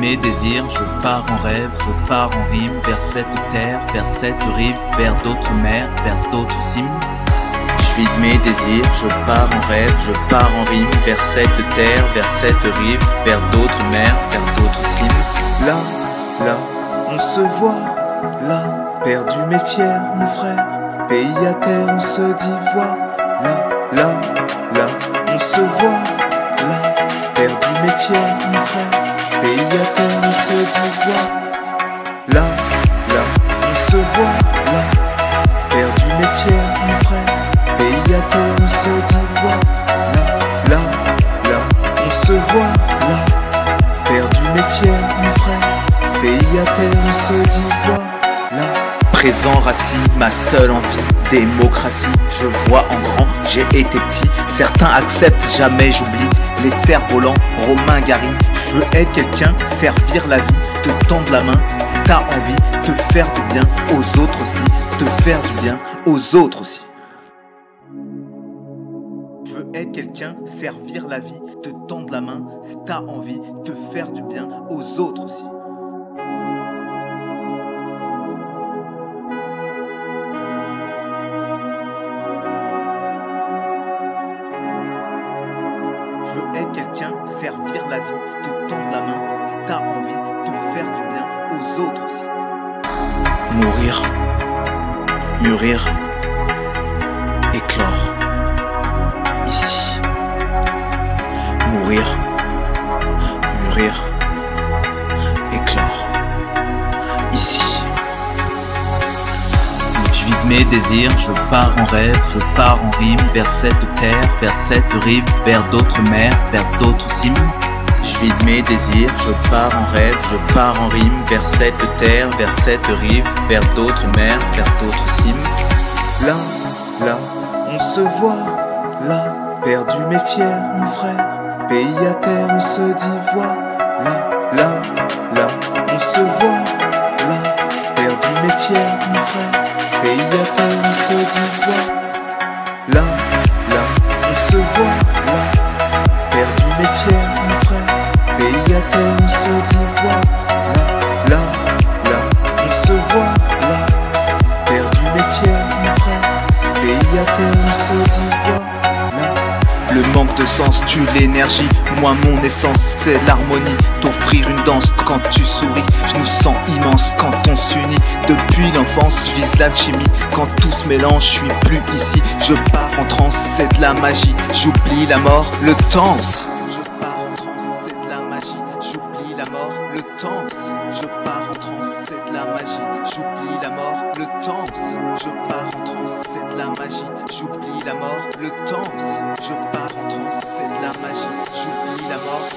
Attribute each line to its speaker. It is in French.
Speaker 1: mes désirs, je pars en rêve, je pars en rime, vers cette terre, vers cette rive, vers d'autres mers, vers d'autres cimes. Je vis de mes désirs, je pars en rêve, je pars en rime, vers cette terre, vers cette rive, vers d'autres mers, vers d'autres cimes.
Speaker 2: Là, on se voit, là, perdu mais fier, mon frère. Pays à terre, on se dit voilà, là, on se voit, là, perdu mais fier, mon frère. Pays à terre, on se dit voilà, là, on se voit, là, perdu mais fier, mon frère. Pays à terre, on se dit voilà, là, on se voit, là, perdu mais fier, mon frère. Pays à terre, on se dit voilà.
Speaker 1: Présent racine, ma seule envie, démocratie. Je vois en grand, j'ai été petit. Certains acceptent, jamais j'oublie. Les cerfs-volants, Romain Gary. Je veux être quelqu'un, servir la vie, te tendre la main si t'as envie, te faire du bien aux autres aussi, te faire du bien aux autres aussi. Je veux être quelqu'un, servir la vie, te tendre la main si t'as envie, te faire du bien aux autres aussi. Je veux être quelqu'un, servir la vie, te tendre la main si t'as envie, te faire du bien aux autres aussi. Mourir, mûrir, éclore, ici. Mourir, mûrir, éclore, ici. Je vis de mes désirs, je pars en rêve, je pars en rime, vers cette terre, vers cette rive, vers d'autres mers, vers d'autres cimes. Je vis de mes désirs, je pars en rêve, je pars en rime, vers cette terre, vers cette rive, vers d'autres mers, vers d'autres cimes.
Speaker 2: Là, on se voit, là, perdu mais fier, mon frère. Pays à terre, on se dit voilà, là, on se voit, là, perdu mais fier, mon frère. Pays à terre, on se dit voilà, là, on se voit, là, perdu mais fier, mon frère. Pays à terre, on se dit voilà, là, on se voit, là, perdu mais fier, mon frère. Pays à terre, on se dit voilà.
Speaker 1: Le manque de sens tue l'énergie, moi mon essence c'est l'harmonie. T'offrir une danse quand tu souris, je nous sens immense quand on s'unit. Depuis l'enfance je vise l'alchimie, quand tout se mélange je suis plus ici. Je pars en transe, c'est de la magie, j'oublie la mort, le temps. Je pars en transe, c'est de la magie, j'oublie la mort, le temps. Je pars en transe, c'est de la magie, j'oublie la mort, le temps. Je pars en transe, c'est de la magie, j'oublie la mort, le temps. Je pars en transe, c'est de la magie, j'oublie la mort.